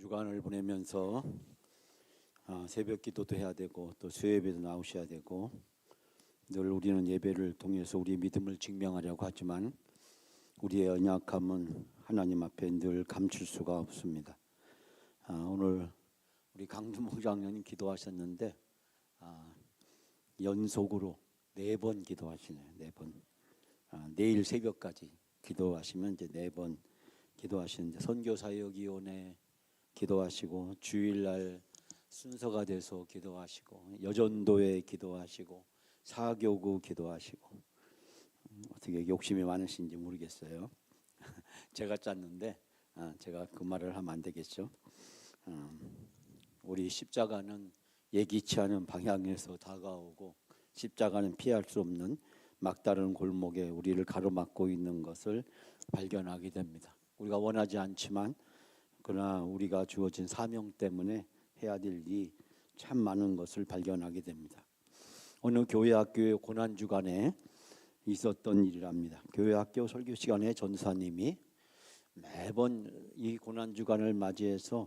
주간을 보내면서 새벽 기도도 해야 되고 또 수요예배도 나오셔야 되고 늘 우리는 예배를 통해서 우리의 믿음을 증명하려고 하지만 우리의 연약함은 하나님 앞에 늘 감출 수가 없습니다. 오늘 우리 강주 목장님 기도하셨는데 연속으로 4번 기도하시네요. 4번. 내일 새벽까지 기도하시면 이제 4번 기도하시는데 선교사역위원회 기도하시고 주일날 순서가 돼서 기도하시고 여전도회 기도하시고 사교구 기도하시고 어떻게 욕심이 많으신지 모르겠어요. 제가 짰는데 제가 그 말을 하면 안 되겠죠. 우리 십자가는 예기치 않은 방향에서 다가오고 십자가는 피할 수 없는 막다른 골목에 우리를 가로막고 있는 것을 발견하게 됩니다. 우리가 원하지 않지만 그러나 우리가 주어진 사명 때문에 해야 될 일이 참 많은 것을 발견하게 됩니다. 어느 교회학교의 고난주간에 있었던 일이랍니다. 교회학교 설교 시간에 전사님이 매번 이 고난주간을 맞이해서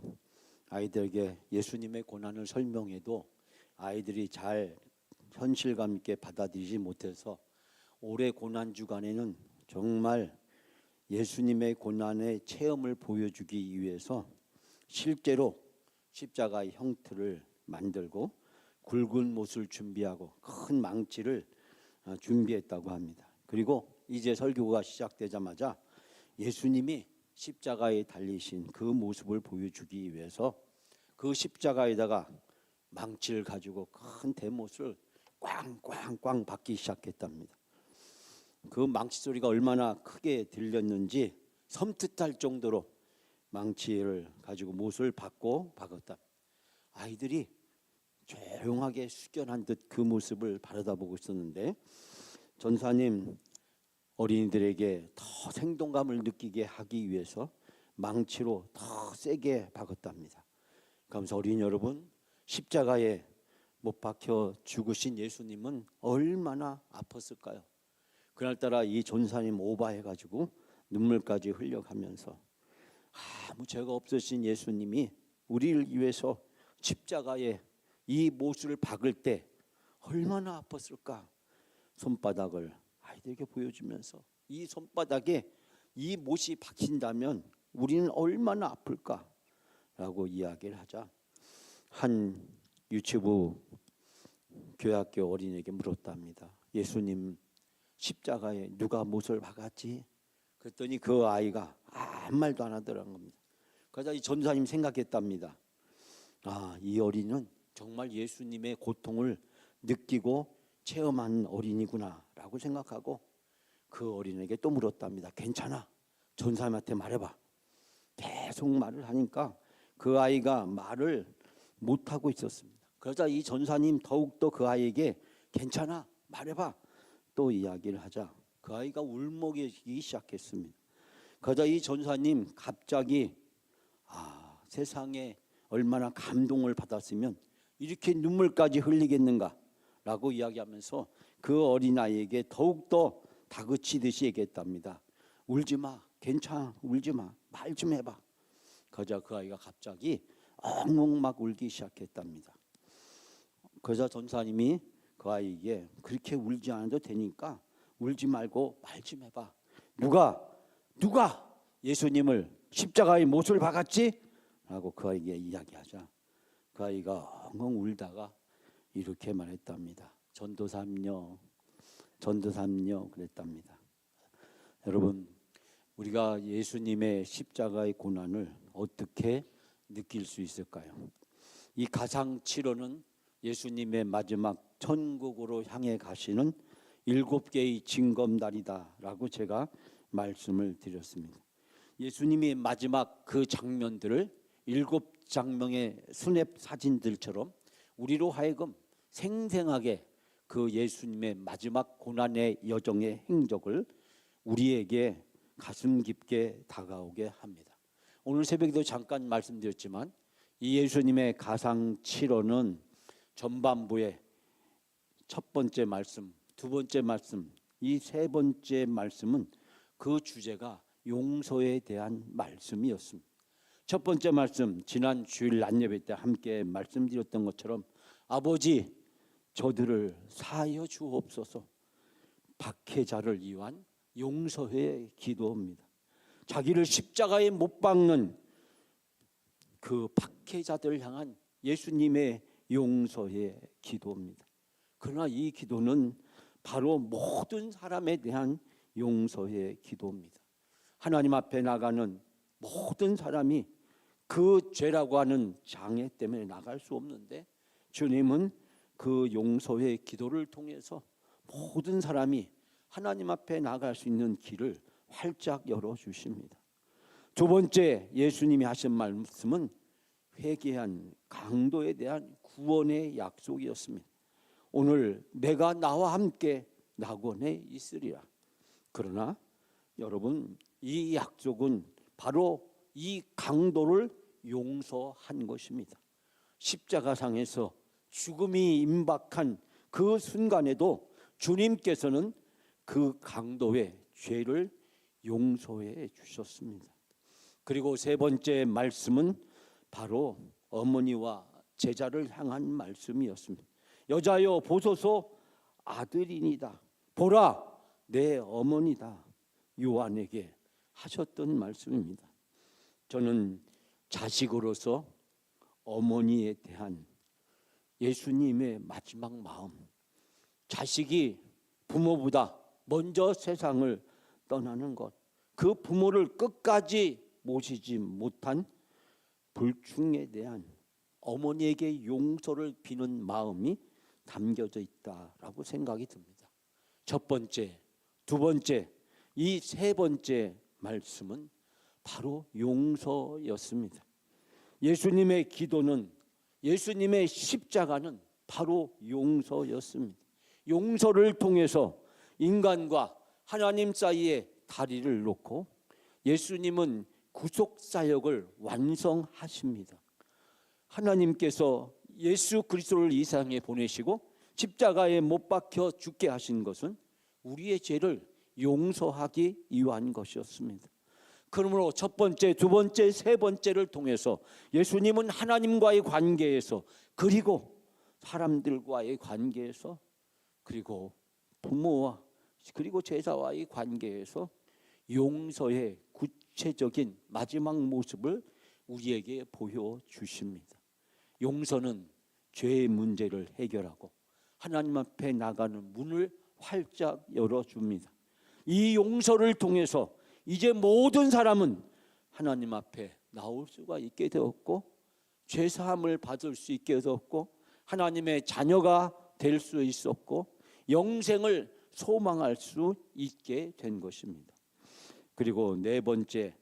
아이들에게 예수님의 고난을 설명해도 아이들이 잘 현실감 있게 받아들이지 못해서 올해 고난주간에는 정말 예수님의 고난의 체험을 보여주기 위해서 실제로 십자가의 형틀을 만들고 굵은 못을 준비하고 큰 망치를 준비했다고 합니다. 그리고 이제 설교가 시작되자마자 예수님이 십자가에 달리신 그 모습을 보여주기 위해서 그 십자가에다가 망치를 가지고 큰 대못을 꽝꽝꽝 박기 시작했답니다. 그 망치 소리가 얼마나 크게 들렸는지 섬뜩할 정도로 망치를 가지고 못을 박았다. 아이들이 조용하게 숙연한 듯 그 모습을 바라다보고 있었는데 전사님 어린이들에게 더 생동감을 느끼게 하기 위해서 망치로 더 세게 박았답니다. 그러면서 어린이 여러분, 십자가에 못 박혀 죽으신 예수님은 얼마나 아팠을까요? 그날따라 이 전사님 오바해가지고 눈물까지 흘려가면서 아무 죄가 없으신 예수님이 우리를 위해서 십자가에 이 못을 박을 때 얼마나 아팠을까? 손바닥을 아이들에게 보여주면서 이 손바닥에 이 못이 박힌다면 우리는 얼마나 아플까? 라고 이야기를 하자 한 유치부 교회학교 어린이에게 물었답니다. 예수님 십자가에 누가 못을 박았지? 그랬더니 그 아이가 아무 말도 안 하더라는 겁니다. 그러자 이 전사님 생각했답니다. 이 어린이는 정말 예수님의 고통을 느끼고 체험한 어린이구나 라고 생각하고 그 어린이에게 또 물었답니다. 괜찮아, 전사님한테 말해봐. 계속 말을 하니까 그 아이가 말을 못하고 있었습니다. 그러자 이 전사님 더욱더 그 아이에게 괜찮아, 말해봐 또 이야기를 하자 그 아이가 울먹이기 시작했습니다. 그러자 이 전사님 갑자기 세상에 얼마나 감동을 받았으면 이렇게 눈물까지 흘리겠는가 라고 이야기하면서 그 어린아이에게 더욱더 다그치듯이 얘기했답니다. 울지마, 괜찮아, 울지마, 말 좀 해봐. 그러자 그 아이가 갑자기 엉엉 막 울기 시작했답니다. 그러자 전사님이 그 아이에게 그렇게 울지 않아도 되니까 울지 말고 말 좀 해봐. 누가 예수님을 십자가에 못을 박았지? 라고 그 아이에게 이야기하자 그 아이가 엉엉 울다가 이렇게 말했답니다. 전도사님요 그랬답니다. 여러분, 우리가 예수님의 십자가의 고난을 어떻게 느낄 수 있을까요? 이 가상치료는 예수님의 마지막 천국으로 향해 가시는 7개의 징검다리다라고 제가 말씀을 드렸습니다. 예수님이 마지막 그 장면들을 7장면의 스냅 사진들처럼 우리로 하여금 생생하게 그 예수님의 마지막 고난의 여정의 행적을 우리에게 가슴 깊게 다가오게 합니다. 오늘 새벽에도 잠깐 말씀드렸지만 이 예수님의 가상치료는 전반부의 첫 번째 말씀, 두 번째 말씀, 이 세 번째 말씀은 그 주제가 용서에 대한 말씀이었습니다. 첫 번째 말씀, 지난 주일 낮예배 때 함께 말씀드렸던 것처럼 아버지 저들을 사하여 주옵소서. 박해자를 위한 용서의 기도입니다. 자기를 십자가에 못 박는 그 박해자들을 향한 예수님의 용서의 기도입니다. 그러나 이 기도는 바로 모든 사람에 대한 용서의 기도입니다. 하나님 앞에 나가는 모든 사람이 그 죄라고 하는 장애 때문에 나갈 수 없는데, 주님은 그 용서의 기도를 통해서 모든 사람이 하나님 앞에 나갈 수 있는 길을 활짝 열어주십니다. 두 번째 예수님이 하신 말씀은 회개한 강도에 대한 구원의 약속이었습니다. 오늘 내가 나와 함께 낙원에 있으리라. 그러나 여러분, 이 약속은 바로 이 강도를 용서한 것입니다. 십자가상에서 죽음이 임박한 그 순간에도 주님께서는 그 강도의 죄를 용서해 주셨습니다. 그리고 세 번째 말씀은 바로 어머니와 제자를 향한 말씀이었습니다. 여자여 보소서 아들이니다. 보라 내 어머니다. 요한에게 하셨던 말씀입니다. 저는 자식으로서 어머니에 대한 예수님의 마지막 마음, 자식이 부모보다 먼저 세상을 떠나는 것, 그 부모를 끝까지 모시지 못한 불충에 대한 어머니에게 용서를 비는 마음이 담겨져 있다라고 생각이 듭니다. 첫 번째, 두 번째, 이 세 번째 말씀은 바로 용서였습니다. 예수님의 기도는, 예수님의 십자가는 바로 용서였습니다. 용서를 통해서 인간과 하나님 사이에 다리를 놓고 예수님은 구속 사역을 완성하십니다. 하나님께서 예수 그리스도를 이 세상에 보내시고 십자가에 못 박혀 죽게 하신 것은 우리의 죄를 용서하기 위한 것이었습니다. 그러므로 첫 번째, 두 번째, 세 번째를 통해서 예수님은 하나님과의 관계에서, 그리고 사람들과의 관계에서, 그리고 부모와 그리고 제자와의 관계에서 용서의 구체적인 마지막 모습을 우리에게 보여주십니다. 용서는 죄의 문제를 해결하고 하나님 앞에 나가는 문을 활짝 열어줍니다. 이 용서를 통해서 이제 모든 사람은 하나님 앞에 나올 수가 있게 되었고, 죄사함을 받을 수 있게 되었고, 하나님의 자녀가 될 수 있었고, 영생을 소망할 수 있게 된 것입니다. 그리고 네 번째,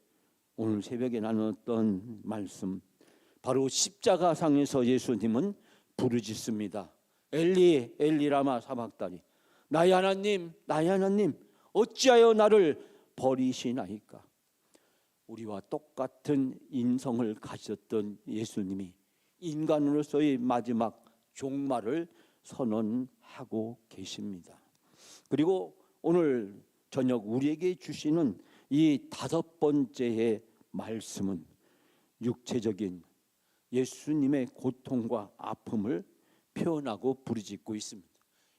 오늘 새벽에 나눴던 말씀, 바로 십자가상에서 예수님은 부르짖습니다. 엘리 엘리 라마 사박다니, 나의 하나님 나의 하나님 어찌하여 나를 버리시나이까. 우리와 똑같은 인성을 가졌던 예수님이 인간으로서의 마지막 종말을 선언하고 계십니다. 그리고 오늘 저녁 우리에게 주시는 이 다섯 번째의 말씀은 육체적인 예수님의 고통과 아픔을 표현하고 부르짖고 있습니다.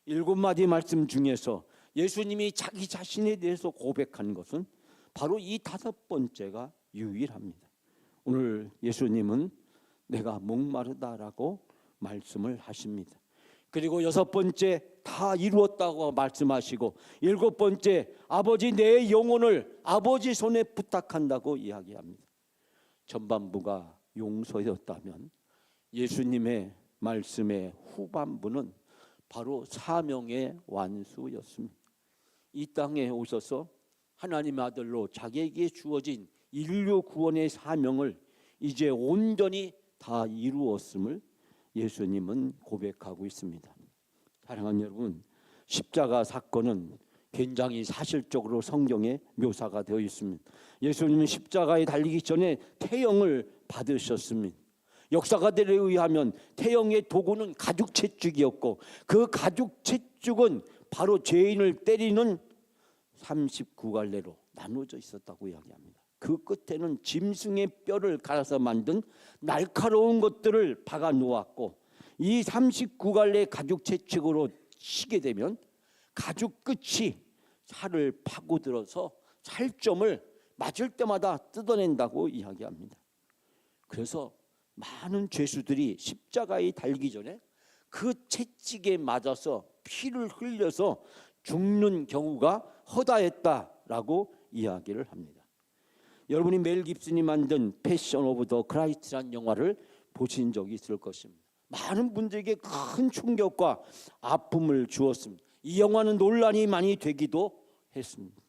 7마디 말씀 중에서 예수님이 자기 자신에 대해서 고백한 것은 바로 이 다섯 번째가 유일합니다. 오늘 예수님은 내가 목마르다라고 말씀을 하십니다. 그리고 여섯 번째, 다 이루었다고 말씀하시고, 일곱 번째, 아버지 내 영혼을 아버지 손에 부탁한다고 이야기합니다. 전반부가 용서였다면 예수님의 말씀의 후반부는 바로 사명의 완수였습니다. 이 땅에 오셔서 하나님의 아들로 자기에게 주어진 인류 구원의 사명을 이제 온전히 다 이루었음을 예수님은 고백하고 있습니다. 사랑하는 여러분, 십자가 사건은 굉장히 사실적으로 성경에 묘사가 되어 있습니다. 예수님은 십자가에 달리기 전에 태형을 받으셨습니다. 역사가들에 의하면 태형의 도구는 가죽 채찍이었고, 그 가죽 채찍은 바로 죄인을 때리는 39갈래로 나누어져 있었다고 이야기합니다. 그 끝에는 짐승의 뼈를 갈아서 만든 날카로운 것들을 박아 놓았고, 이 39갈래 가죽 채찍으로 치게 되면 가죽 끝이 살을 파고들어서 살점을 맞을 때마다 뜯어낸다고 이야기합니다. 그래서 많은 죄수들이 십자가에 달기 전에 그 채찍에 맞아서 피를 흘려서 죽는 경우가 허다했다라고 이야기를 합니다. 여러분이 멜 깁슨이 만든 패션 오브 더 크라이스트라는 영화를 보신 적이 있을 것입니다. 많은 분들에게 큰 충격과 아픔을 주었습니다. 이 영화는 논란이 많이 되기도 했습니다.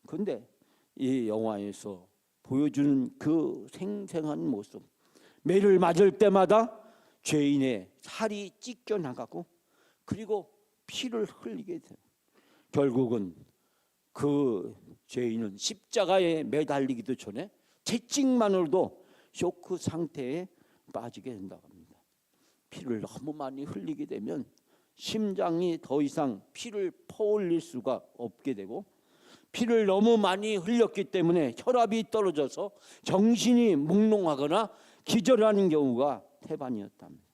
그런데 이 영화에서 보여주는 그 생생한 모습, 매를 맞을 때마다 죄인의 살이 찢겨나가고 그리고 피를 흘리게 돼요. 결국은 그 죄인은 십자가에 매달리기도 전에 채찍만으로도 쇼크 상태에 빠지게 된다고 합니다. 피를 너무 많이 흘리게 되면 심장이 더 이상 피를 퍼올릴 수가 없게 되고, 피를 너무 많이 흘렸기 때문에 혈압이 떨어져서 정신이 몽롱하거나 기절하는 경우가 태반이었답니다.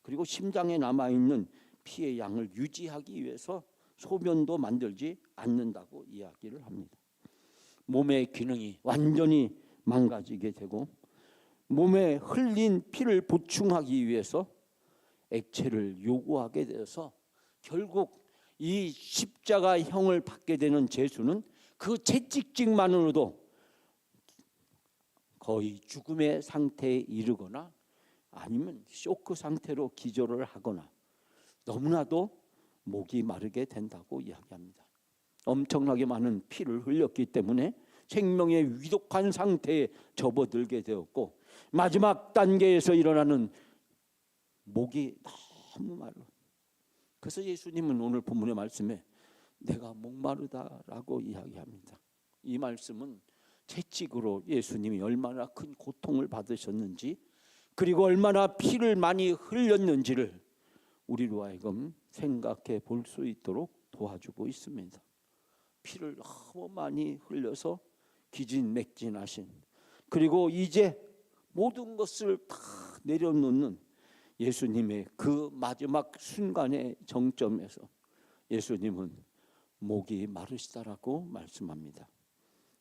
그리고 심장에 남아있는 피의 양을 유지하기 위해서 소변도 만들지 않는다고 이야기를 합니다. 몸의 기능이 완전히 망가지게 되고, 몸에 흘린 피를 보충하기 위해서 액체를 요구하게 되어서 결국 이 십자가형을 받게 되는 죄수는 그 채찍질만으로도 거의 죽음의 상태에 이르거나 아니면 쇼크 상태로 기절을 하거나 너무나도 목이 마르게 된다고 이야기합니다. 엄청나게 많은 피를 흘렸기 때문에 생명의 위독한 상태에 접어들게 되었고, 마지막 단계에서 일어나는 목이 너무 마르. 그래서 예수님은 오늘 본문의 말씀에 내가 목마르다라고 이야기합니다. 이 말씀은 채찍으로 예수님이 얼마나 큰 고통을 받으셨는지, 그리고 얼마나 피를 많이 흘렸는지를 우리로 하여금 생각해 볼 수 있도록 도와주고 있습니다. 피를 너무 많이 흘려서 기진맥진하신, 그리고 이제 모든 것을 다 내려놓는 예수님의 그 마지막 순간의 정점에서 예수님은 목이 마르시다라고 말씀합니다.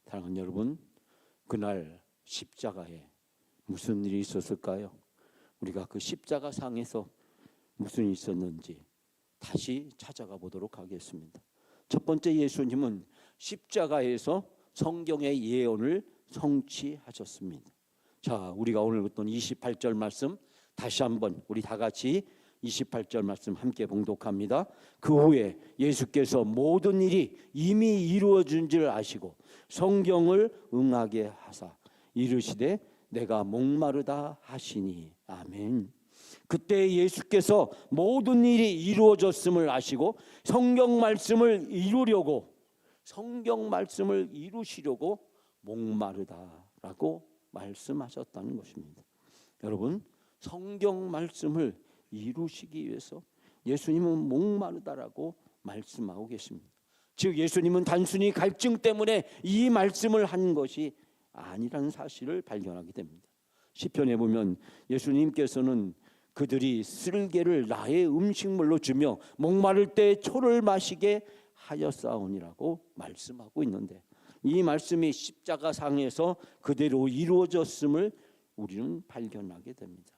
사랑하는 여러분, 그날 십자가에 무슨 일이 있었을까요? 우리가 그 십자가 상에서 무슨 일이 있었는지 다시 찾아가 보도록 하겠습니다. 첫 번째, 예수님은 십자가에서 성경의 예언을 성취하셨습니다. 자, 우리가 오늘 봤던 28절 말씀 다시 한번 우리 다 같이 28절 말씀 함께 봉독합니다. 그 후에 예수께서 모든 일이 이미 이루어진 줄 아시고 성경을 응하게 하사 이르시되 내가 목마르다 하시니. 아멘. 그때 예수께서 모든 일이 이루어졌음을 아시고 성경 말씀을 이루려고, 성경 말씀을 이루시려고 목마르다라고 말씀하셨다는 것입니다. 여러분, 성경 말씀을 이루시기 위해서 예수님은 목마르다라고 말씀하고 계십니다. 즉 예수님은 단순히 갈증 때문에 이 말씀을 한 것이 아니라는 사실을 발견하게 됩니다. 시편에 보면 예수님께서는 그들이 쓸개를 나의 음식물로 주며 목마를 때 초를 마시게 하였사오니라고 말씀하고 있는데, 이 말씀이 십자가상에서 그대로 이루어졌음을 우리는 발견하게 됩니다.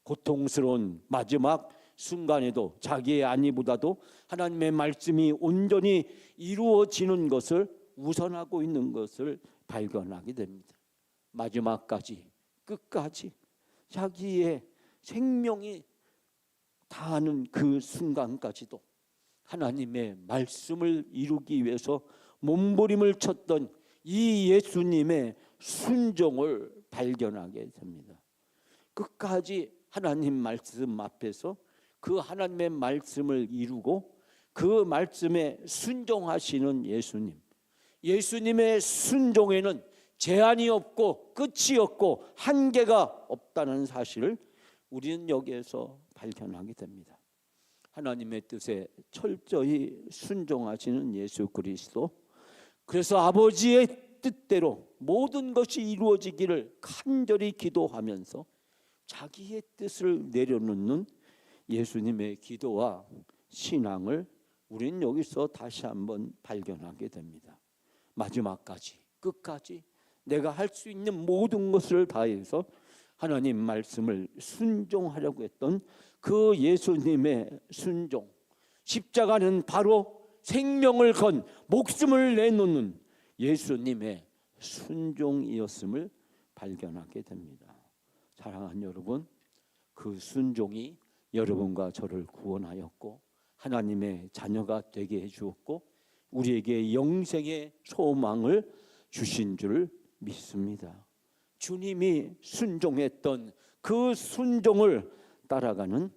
고통스러운 마지막 순간에도 자기의 안위보다도 하나님의 말씀이 온전히 이루어지는 것을 우선하고 있는 것을 발견하게 됩니다. 마지막까지, 끝까지 자기의 생명이 다하는 그 순간까지도 하나님의 말씀을 이루기 위해서 몸부림을 쳤던 이 예수님의 순종을 발견하게 됩니다. 끝까지 하나님 말씀 앞에서 그 하나님의 말씀을 이루고 그 말씀에 순종하시는 예수님, 예수님의 순종에는 제한이 없고 끝이 없고 한계가 없다는 사실을 우리는 여기에서 발견하게 됩니다. 하나님의 뜻에 철저히 순종하시는 예수 그리스도, 그래서 아버지의 뜻대로 모든 것이 이루어지기를 간절히 기도하면서 자기의 뜻을 내려놓는 예수님의 기도와 신앙을 우리는 여기서 다시 한번 발견하게 됩니다. 마지막까지 끝까지 내가 할 수 있는 모든 것을 다해서 하나님 말씀을 순종하려고 했던 그 예수님의 순종, 십자가는 바로 생명을 건 목숨을 내놓는 예수님의 순종이었음을 발견하게 됩니다. 사랑하는 여러분, 그 순종이 여러분과 저를 구원하였고 하나님의 자녀가 되게 해주었고 우리에게 영생의 소망을 주신 줄 믿습니다. 주님이 순종했던 그 순종을 따라가는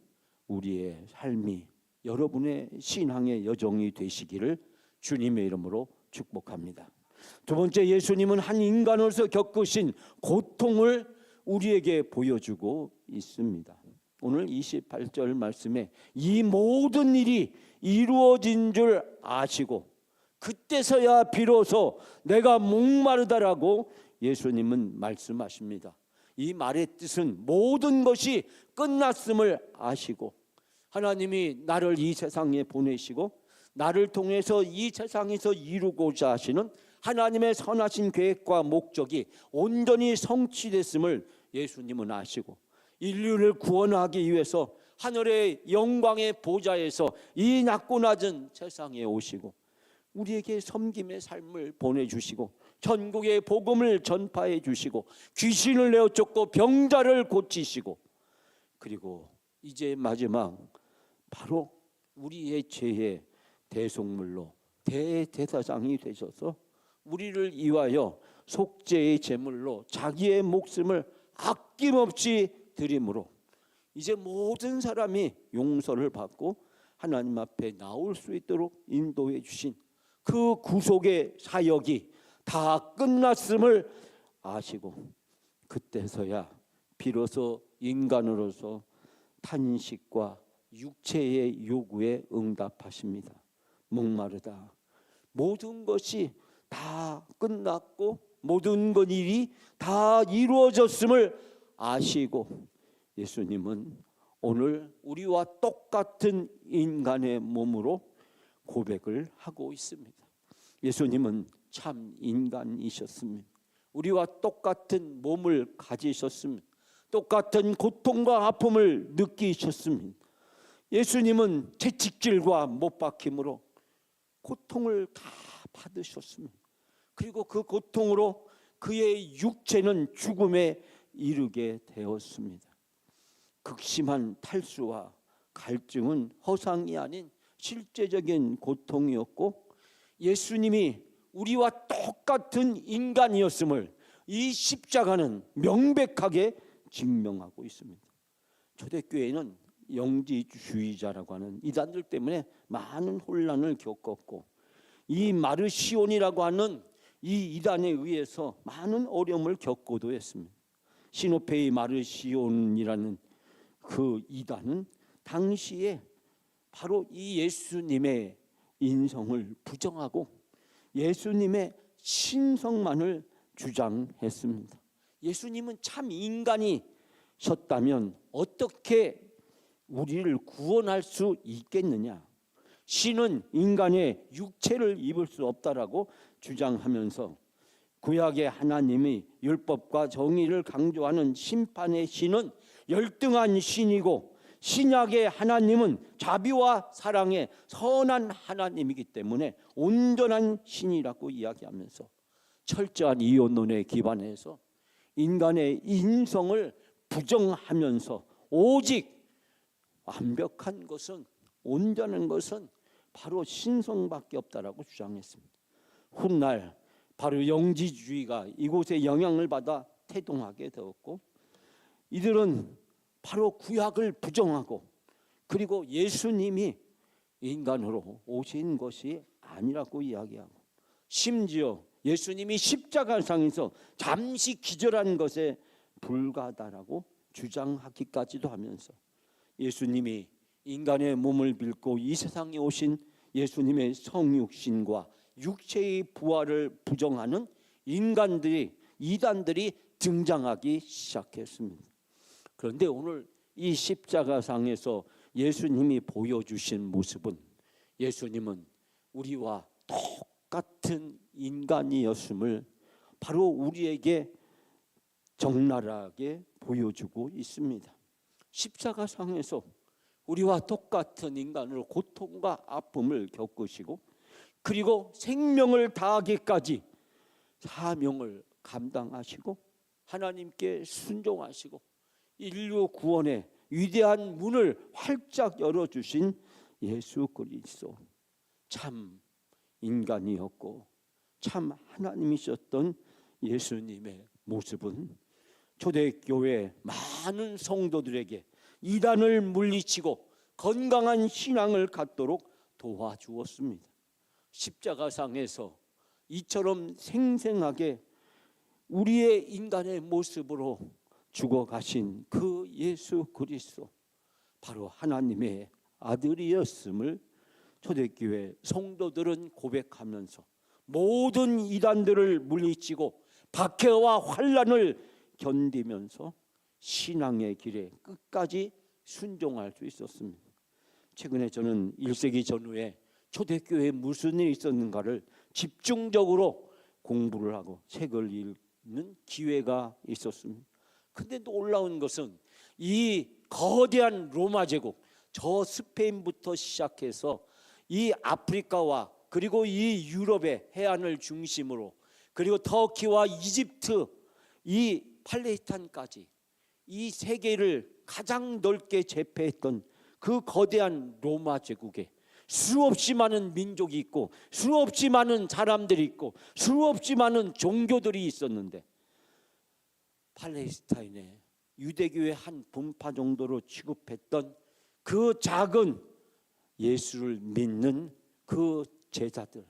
우리의 삶이 여러분의 신앙의 여정이 되시기를 주님의 이름으로 축복합니다. 두 번째, 예수님은 한 인간으로서 겪으신 고통을 우리에게 보여주고 있습니다. 오늘 28절 말씀에 이 모든 일이 이루어진 줄 아시고 그때서야 비로소 내가 목마르다라고 예수님은 말씀하십니다. 이 말의 뜻은 모든 것이 끝났음을 아시고 하나님이 나를 이 세상에 보내시고 나를 통해서 이 세상에서 이루고자 하시는 하나님의 선하신 계획과 목적이 온전히 성취됐음을 예수님은 아시고 인류를 구원하기 위해서 하늘의 영광의 보좌에서 이 낮고 낮은 세상에 오시고 우리에게 섬김의 삶을 보내주시고 전국의 복음을 전파해 주시고 귀신을 내어 쫓고 병자를 고치시고 그리고 이제 마지막 바로 우리의 죄의 대속물로 대제사장이 되셔서 우리를 위하여 속죄의 제물로 자기의 목숨을 아낌없이 드림으로 이제 모든 사람이 용서를 받고 하나님 앞에 나올 수 있도록 인도해 주신 그 구속의 사역이 다 끝났음을 아시고 그때서야 비로소 인간으로서 탄식과 육체의 요구에 응답하십니다. 목마르다. 모든 것이 다 끝났고 모든 것 일이 다 이루어졌음을 아시고 예수님은 오늘 우리와 똑같은 인간의 몸으로 고백을 하고 있습니다. 예수님은 참 인간이셨습니다. 우리와 똑같은 몸을 가지셨습니다. 똑같은 고통과 아픔을 느끼셨습니다. 예수님은 채찍질과 못박힘으로 고통을 다 받으셨습니다. 그리고 그 고통으로 그의 육체는 죽음에 이르게 되었습니다. 극심한 탈수와 갈증은 허상이 아닌 실제적인 고통이었고 예수님이 우리와 똑같은 인간이었음을 이 십자가는 명백하게 증명하고 있습니다. 초대교회는 영지주의자라고 하는 이단들 때문에 많은 혼란을 겪었고 이 마르시온이라고 하는 이 이단에 의해서 많은 어려움을 겪고도 했습니다. 시노페이 마르시온이라는 그 이단은 당시에 바로 이 예수님의 인성을 부정하고 예수님의 신성만을 주장했습니다. 예수님은 참 인간이셨다면 어떻게 우리를 구원할 수 있겠느냐? 신은 인간의 육체를 입을 수 없다라고 주장하면서 구약의 하나님이 율법과 정의를 강조하는 심판의 신은 열등한 신이고 신약의 하나님은 자비와 사랑의 선한 하나님이기 때문에 온전한 신이라고 이야기하면서 철저한 이혼론에 기반해서 인간의 인성을 부정하면서 오직 완벽한 것은 온전한 것은 바로 신성밖에 없다라고 주장했습니다. 훗날 바로 영지주의가 이곳에 영향을 받아 태동하게 되었고 이들은 바로 구약을 부정하고 그리고 예수님이 인간으로 오신 것이 아니라고 이야기하고 심지어 예수님이 십자가상에서 잠시 기절한 것에 불과하다라고 주장하기까지도 하면서 예수님이 인간의 몸을 빌고 이 세상에 오신 예수님의 성육신과 육체의 부활을 부정하는 이단들이 등장하기 시작했습니다. 그런데 오늘 이 십자가상에서 예수님이 보여주신 모습은, 예수님은 우리와 똑같은 인간이었음을 바로 우리에게 적나라하게 보여주고 있습니다. 십자가상에서 우리와 똑같은 인간으로 고통과 아픔을 겪으시고, 그리고 생명을 다하기까지 사명을 감당하시고 하나님께 순종하시고 인류 구원의 위대한 문을 활짝 열어주신 예수 그리스도, 참 인간이었고 참 하나님이셨던 예수님의 모습은 초대교회 많은 성도들에게 이단을 물리치고 건강한 신앙을 갖도록 도와주었습니다. 십자가상에서 이처럼 생생하게 우리의 인간의 모습으로 죽어가신 그 예수 그리스도, 바로 하나님의 아들이었음을 초대교회 성도들은 고백하면서 모든 이단들을 물리치고 박해와 환난을 견디면서 신앙의 길에 끝까지 순종할 수 있었습니다. 최근에 저는 1세기 전후에 초대교회에 무슨 일이 있었는가를 집중적으로 공부를 하고 책을 읽는 기회가 있었습니다. 근데 놀라운 것은 이 거대한 로마 제국, 저 스페인부터 시작해서 이 아프리카와 그리고 이 유럽의 해안을 중심으로, 그리고 터키와 이집트, 이 팔레스타인까지 이 세계를 가장 넓게 제패했던 그 거대한 로마 제국에 수없이 많은 민족이 있고 수없이 많은 사람들이 있고 수없이 많은 종교들이 있었는데, 팔레스타인의 유대교의 한 분파 정도로 취급했던 그 작은 예수를 믿는 그 제자들,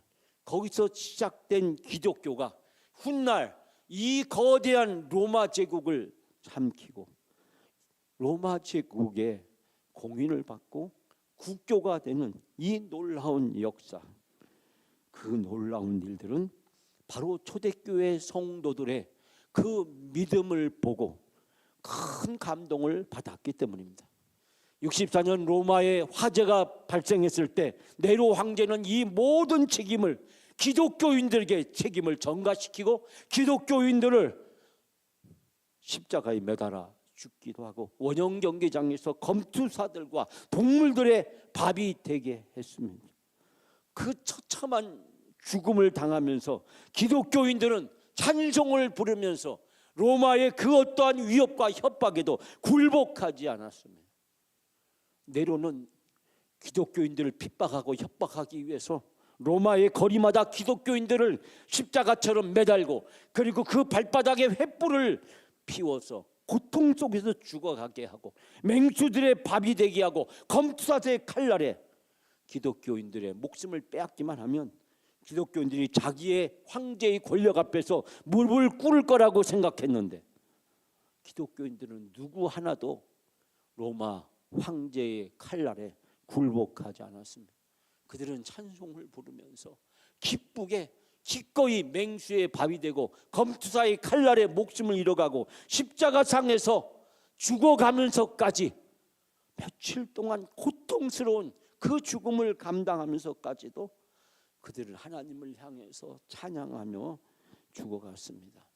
거기서 시작된 기독교가 훗날 이 거대한 로마 제국을 삼키고 로마 제국의 공인을 받고 국교가 되는 이 놀라운 역사, 그 놀라운 일들은 바로 초대교회 성도들의 그 믿음을 보고 큰 감동을 받았기 때문입니다. 64년 로마의 화재가 발생했을 때 네로 황제는 이 모든 책임을 기독교인들에게 책임을 전가시키고 기독교인들을 십자가에 매달아 죽기도 하고 원형 경기장에서 검투사들과 동물들의 밥이 되게 했습니다. 그 처참한 죽음을 당하면서 기독교인들은 찬송을 부르면서 로마의 그 어떠한 위협과 협박에도 굴복하지 않았습니다. 네로는 기독교인들을 핍박하고 협박하기 위해서 로마의 거리마다 기독교인들을 십자가처럼 매달고, 그리고 그 발바닥에 횃불을 피워서 고통 속에서 죽어가게 하고 맹수들의 밥이 되게 하고 검투사의 칼날에 기독교인들의 목숨을 빼앗기만 하면 기독교인들이 자기의 황제의 권력 앞에서 무릎을 꿇을 거라고 생각했는데, 기독교인들은 누구 하나도 로마 황제의 칼날에 굴복하지 않았습니다. 그들은 찬송을 부르면서 기쁘게 기꺼이 맹수의 밥이 되고 검투사의 칼날에 목숨을 잃어가고 십자가상에서 죽어가면서까지 며칠 동안 고통스러운 그 죽음을 감당하면서까지도 그들은 하나님을 향해서 찬양하며 죽어갔습니다.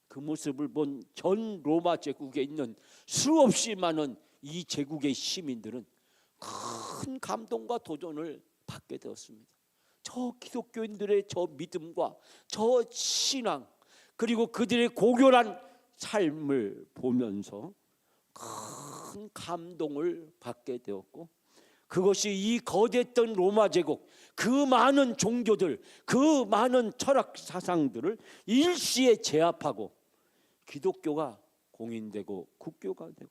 그 모습을 본 전 로마 제국에 있는 수없이 많은 이 제국의 시민들은 큰 감동과 도전을 받게 되었습니다. 저 기독교인들의 저 믿음과 저 신앙, 그리고 그들의 고결한 삶을 보면서 큰 감동을 받게 되었고, 그것이 이 거대했던 로마 제국, 그 많은 종교들, 그 많은 철학 사상들을 일시에 제압하고 기독교가 공인되고 국교가 되고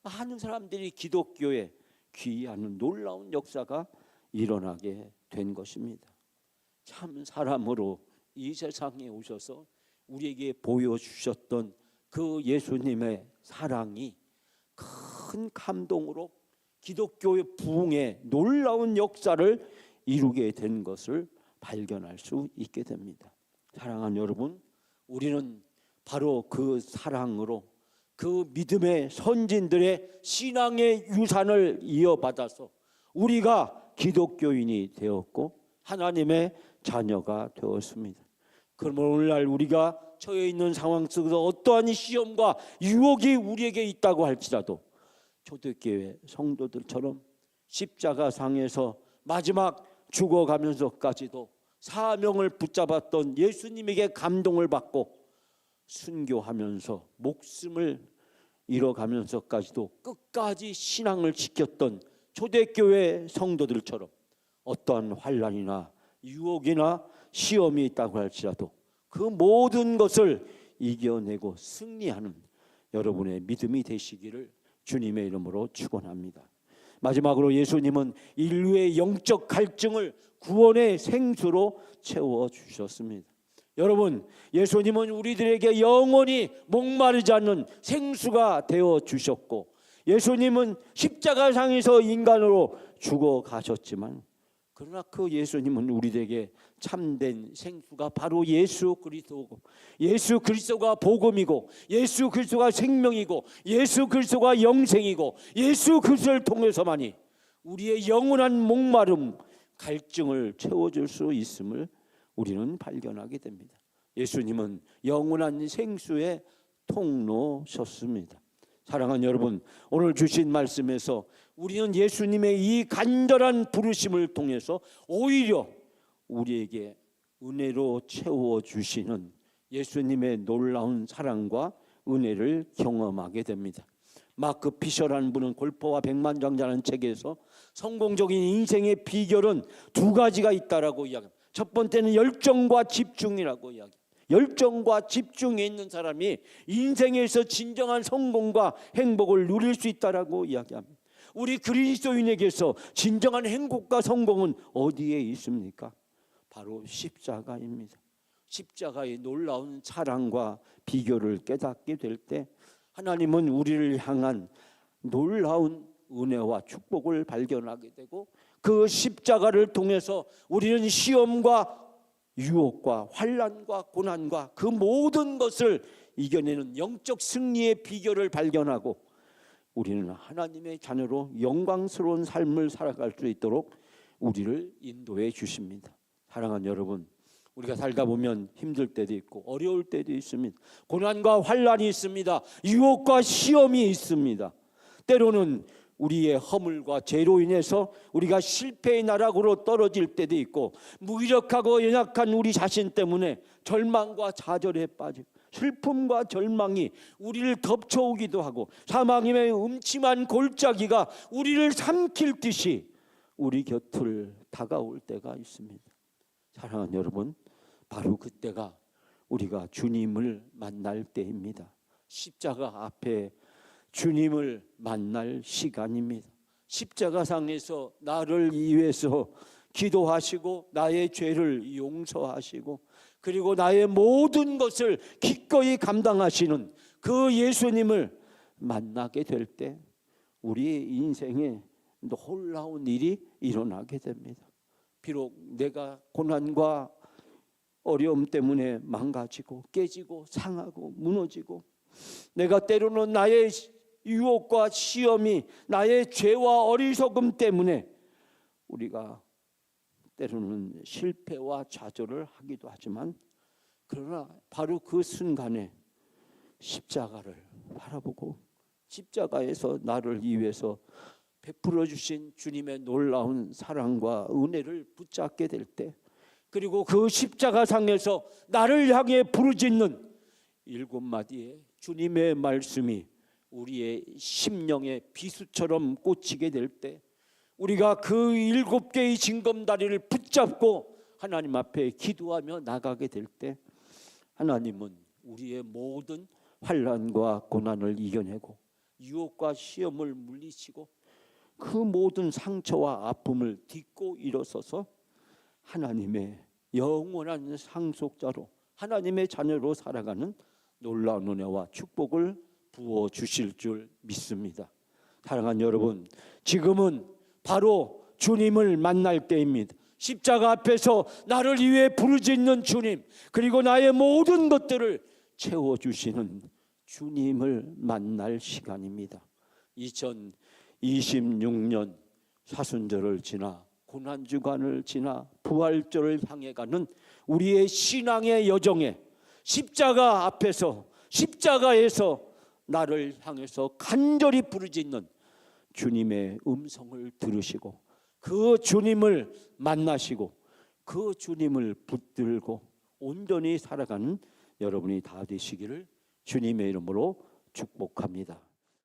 많은 사람들이 기독교에 귀의하는 놀라운 역사가 일어나게 된 것입니다. 참 사람으로 이 세상에 오셔서 우리에게 보여주셨던 그 예수님의 사랑이 큰 감동으로 기독교의 부흥의 놀라운 역사를 이루게 된 것을 발견할 수 있게 됩니다. 사랑하는 여러분, 우리는 바로 그 사랑으로 그 믿음의 선진들의 신앙의 유산을 이어받아서 우리가 기독교인이 되었고 하나님의 자녀가 되었습니다. 그러면 오늘날 우리가 처해 있는 상황 속에서 어떠한 시험과 유혹이 우리에게 있다고 할지라도 초대교회 성도들처럼 십자가상에서 마지막 죽어가면서까지도 사명을 붙잡았던 예수님에게 감동을 받고 순교하면서 목숨을 잃어가면서까지도 끝까지 신앙을 지켰던 초대교회 성도들처럼 어떠한 환난이나 유혹이나 시험이 있다고 할지라도 그 모든 것을 이겨내고 승리하는 여러분의 믿음이 되시기를 주님의 이름으로 축원합니다. 마지막으로 예수님은 인류의 영적 갈증을 구원의 생수로 채워주셨습니다. 여러분, 예수님은 우리들에게 영원히 목마르지 않는 생수가 되어주셨고 예수님은 십자가상에서 인간으로 죽어가셨지만 그러나 그 예수님은 우리에게 참된 생수가 바로 예수 그리스도고 예수 그리스도가 복음이고 예수 그리스도가 생명이고 예수 그리스도가 영생이고 예수 그리스도를 통해서만이 우리의 영원한 목마름 갈증을 채워줄 수 있음을 우리는 발견하게 됩니다. 예수님은 영원한 생수의 통로셨습니다. 사랑하는 여러분, 오늘 주신 말씀에서 우리는 예수님의 이 간절한 부르심을 통해서 오히려 우리에게 은혜로 채워주시는 예수님의 놀라운 사랑과 은혜를 경험하게 됩니다. 마크 피셔라는 분은 골퍼와 백만장자라는 책에서 성공적인 인생의 비결은 두 가지가 있다라고 이야기합니다. 첫 번째는 열정과 집중이라고 이야기합니다. 열정과 집중에 있는 사람이 인생에서 진정한 성공과 행복을 누릴 수 있다라고 이야기합니다. 우리 그리스도인에게서 진정한 행복과 성공은 어디에 있습니까? 바로 십자가입니다. 십자가의 놀라운 사랑과 비결을 깨닫게 될 때 하나님은 우리를 향한 놀라운 은혜와 축복을 발견하게 되고 그 십자가를 통해서 우리는 시험과 유혹과 환난과 고난과 그 모든 것을 이겨내는 영적 승리의 비결을 발견하고 우리는 하나님의 자녀로 영광스러운 삶을 살아갈 수 있도록 우리를 인도해 주십니다. 사랑하는 여러분, 우리가 살다 보면 힘들 때도 있고 어려울 때도 있습니다. 고난과 환난이 있습니다. 유혹과 시험이 있습니다. 때로는 우리의 허물과 죄로 인해서 우리가 실패의 나락으로 떨어질 때도 있고 무기력하고 연약한 우리 자신 때문에 절망과 좌절에 빠지고 슬픔과 절망이 우리를 덮쳐오기도 하고 사망의 음침한 골짜기가 우리를 삼킬 듯이 우리 곁을 다가올 때가 있습니다. 사랑하는 여러분, 바로 그때가 우리가 주님을 만날 때입니다. 십자가 앞에 주님을 만날 시간입니다. 십자가상에서 나를 위해서 기도하시고 나의 죄를 용서하시고 그리고 나의 모든 것을 기꺼이 감당하시는 그 예수님을 만나게 될 때 우리의 인생에 놀라운 일이 일어나게 됩니다. 비록 내가 고난과 어려움 때문에 망가지고 깨지고 상하고 무너지고 내가 때로는 나의 유혹과 시험이 나의 죄와 어리석음 때문에 우리가 때로는 실패와 좌절을 하기도 하지만 그러나 바로 그 순간에 십자가를 바라보고 십자가에서 나를 위해서 베풀어 주신 주님의 놀라운 사랑과 은혜를 붙잡게 될 때 그리고 그 십자가상에서 나를 향해 부르짖는 7마디의 주님의 말씀이 우리의 심령의 비수처럼 꽂히게 될 때 우리가 그 7개의 징검다리를 붙잡고 하나님 앞에 기도하며 나가게 될 때 하나님은 우리의 모든 환난과 고난을 이겨내고 유혹과 시험을 물리치고 그 모든 상처와 아픔을 딛고 일어서서 하나님의 영원한 상속자로 하나님의 자녀로 살아가는 놀라운 은혜와 축복을 부어주실 줄 믿습니다. 사랑하는 여러분, 지금은 바로 주님을 만날 때입니다. 십자가 앞에서 나를 위해 부르짖는 주님, 그리고 나의 모든 것들을 채워주시는 주님을 만날 시간입니다. 2026년 사순절을 지나 고난주간을 지나 부활절을 향해 가는 우리의 신앙의 여정에 십자가 앞에서, 십자가에서 나를 향해서 간절히 부르짖는 주님의 음성을 들으시고 그 주님을 만나시고 그 주님을 붙들고 온전히 살아가는 여러분이 다 되시기를 주님의 이름으로 축복합니다.